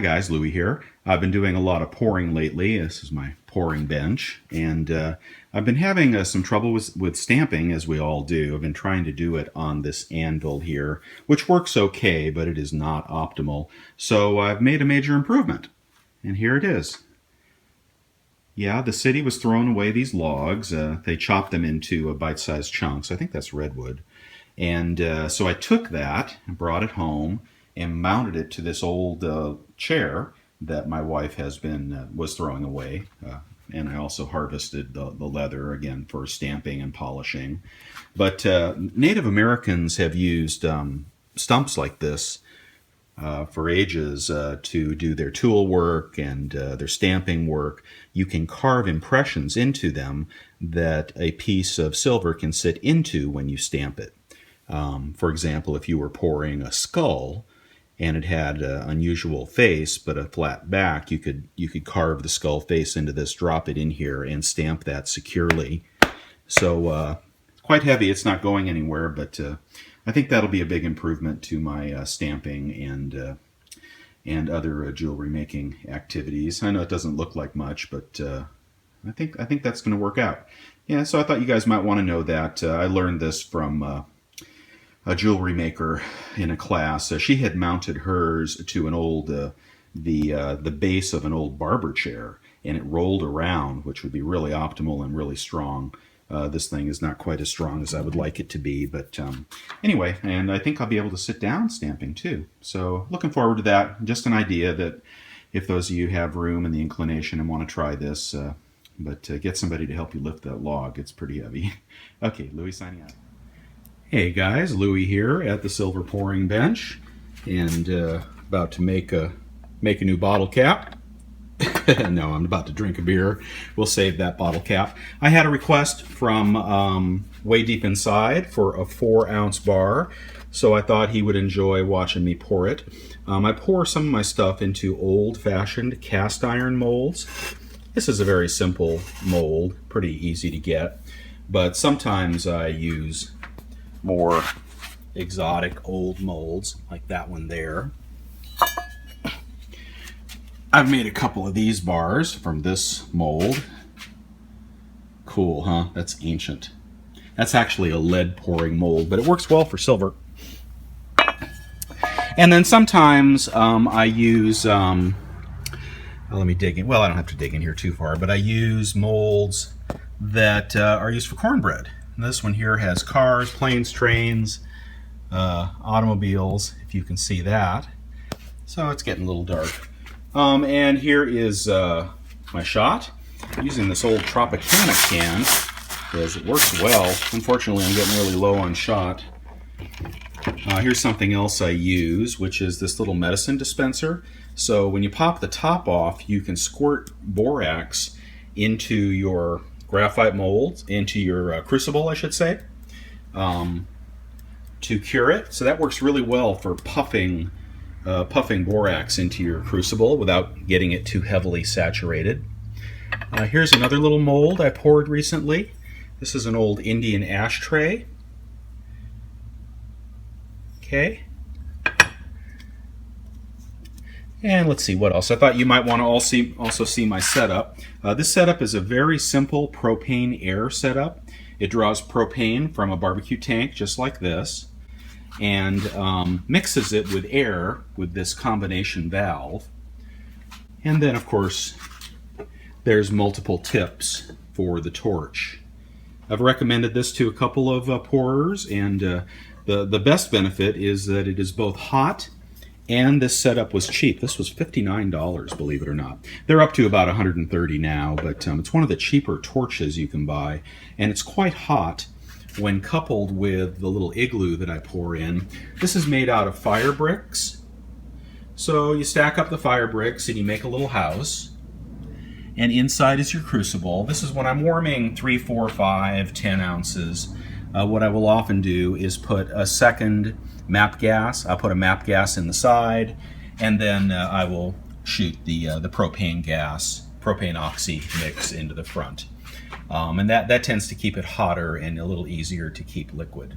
guys, Louie here. I've been doing a lot of pouring lately. This is my pouring bench, and I've been having some trouble with stamping, as we all do. I've been trying to do it on this anvil here, which works okay, but it is not optimal. So I've made a major improvement, and here it is. Yeah, the city was throwing away these logs. They chopped them into bite-sized chunks. I think that's redwood. And so I took that and brought it home and mounted it to this old chair that my wife was throwing away. And I also harvested the leather, again, for stamping and polishing. But Native Americans have used stumps like this for ages to do their tool work and their stamping work. You can carve impressions into them that a piece of silver can sit into when you stamp it. For example, if you were pouring a skull and it had an unusual face but a flat back, you could carve the skull face into this, drop it in here, and stamp that securely. So it's quite heavy. It's not going anywhere, but I think that'll be a big improvement to my stamping and other jewelry making activities. I know it doesn't look like much, but I think that's going to work out. Yeah, so I thought you guys might want to know that. I learned this from a jewelry maker in a class. She had mounted hers to an old the base of an old barber chair, and it rolled around, which would be really optimal and really strong. This thing is not quite as strong as I would like it to be, but anyway, and I think I'll be able to sit down stamping too. So looking forward to that. Just an idea that if those of you have room and the inclination and want to try this, but get somebody to help you lift that log. It's pretty heavy. Okay, Louie signing out. Hey guys, Louie here at the silver pouring bench, and about to make a new bottle cap. No, I'm about to drink a beer. We'll save that bottle cap. I had a request from way deep inside for a 4-ounce bar, so I thought he would enjoy watching me pour it. I pour some of my stuff into old-fashioned cast iron molds. This is a very simple mold, pretty easy to get, but sometimes I use more exotic old molds like that one there. I've made a couple of these bars from this mold. Cool, huh? That's ancient. That's actually a lead pouring mold, but it works well for silver. And then sometimes I use, let me dig in. Well, I don't have to dig in here too far, but I use molds that are used for cornbread. This one here has cars, planes, trains, automobiles, if you can see that. So it's getting a little dark. And here is my shot. I'm using this old Tropicana can because it works well. Unfortunately, I'm getting really low on shot. Here's something else I use, which is this little medicine dispenser. So when you pop the top off, you can squirt borax into your graphite molds, into your crucible, I should say, to cure it. So that works really well for puffing borax into your crucible without getting it too heavily saturated. Here's another little mold I poured recently. This is an old Indian ashtray. Okay. And let's see what else. I thought you might want to also see my setup. This setup is a very simple propane air setup. It draws propane from a barbecue tank just like this and mixes it with air with this combination valve. And then, of course, there's multiple tips for the torch. I've recommended this to a couple of pourers, and the best benefit is that it is both hot and this setup was cheap. This was $59, believe it or not. They're up to about $130 now, but it's one of the cheaper torches you can buy, and it's quite hot when coupled with the little igloo that I pour in. This is made out of fire bricks. So you stack up the fire bricks and you make a little house, and inside is your crucible. This is when I'm warming 3, 4, 5, 10 ounces. What I will often do is put a second MAP gas. I'll put a MAP gas in the side, and then I will shoot the propane oxy mix into the front. And that tends to keep it hotter and a little easier to keep liquid.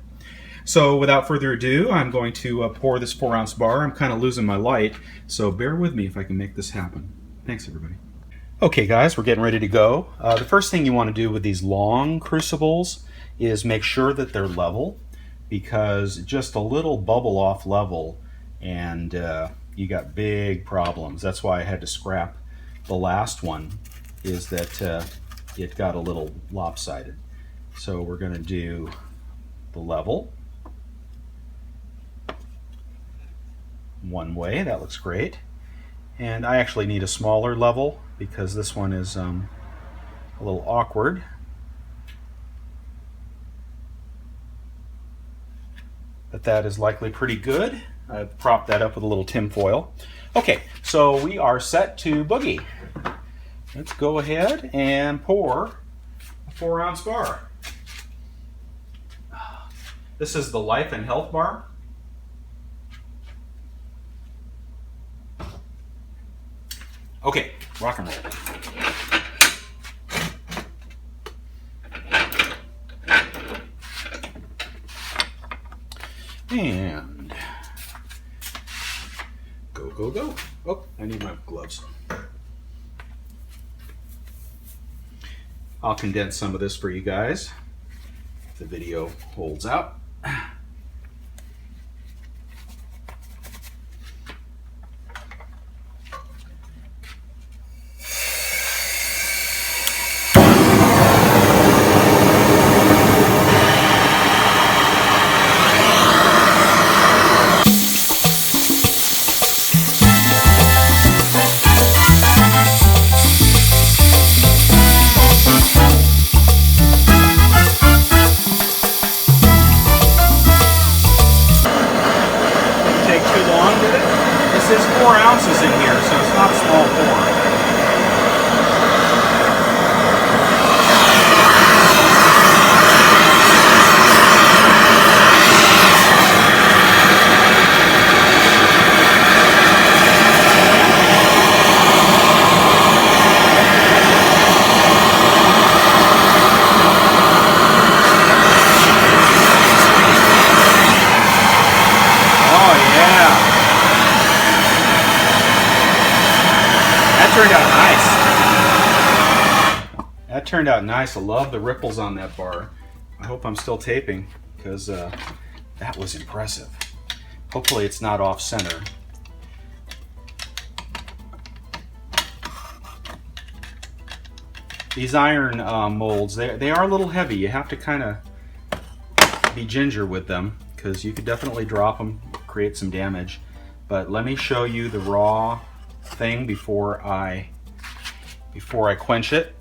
So without further ado, I'm going to pour this 4-ounce bar. I'm kind of losing my light, so bear with me if I can make this happen. Thanks, everybody. Okay, guys, we're getting ready to go. The first thing you want to do with these long crucibles is make sure that they're level, because just a little bubble off level and you got big problems. That's why I had to scrap the last one, is that it got a little lopsided. So we're going to do the level one way. That looks great. And I actually need a smaller level because this one is a little awkward. But that is likely pretty good. I've propped that up with a little tin foil. Okay, so we are set to boogie. Let's go ahead and pour a 4-ounce bar. This is the Life and Health bar. Okay, rock and roll. And go, go, go. Oh, I need my gloves. I'll condense some of this for you guys if the video holds out. This is 4 ounces in here, so it's not a small pour. Turned out nice. That turned out nice. I love the ripples on that bar. I hope I'm still taping, because that was impressive. Hopefully it's not off center. These iron molds, they are a little heavy. You have to kind of be ginger with them, because you could definitely drop them, create some damage. But let me show you the raw thing before I quench it.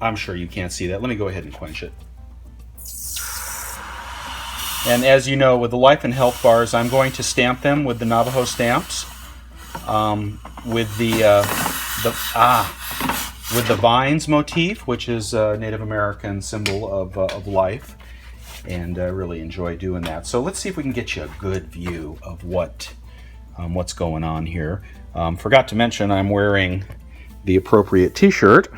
I'm sure you can't see that. Let me go ahead and quench it. And as you know, with the Life and Health bars, I'm going to stamp them with the Navajo stamps, with the vines motif, which is a Native American symbol of life, and I really enjoy doing that. So let's see if we can get you a good view of what's going on here. Forgot to mention I'm wearing the appropriate t-shirt.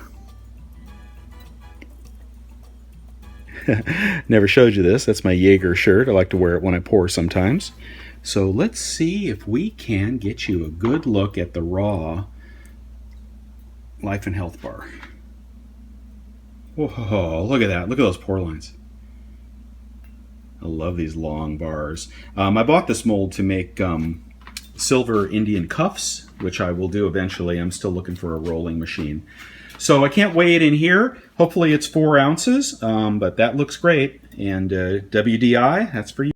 Never showed you this. That's my Jaeger shirt. I like to wear it when I pour sometimes. So let's see if we can get you a good look at the raw Life and Health bar. Whoa, look at that. Look at those pour lines. I love these long bars. I bought this mold to make silver Indian cuffs, which I will do eventually. I'm still looking for a rolling machine. So I can't weigh it in here. Hopefully it's 4 ounces, but that looks great. And WDI, that's for you.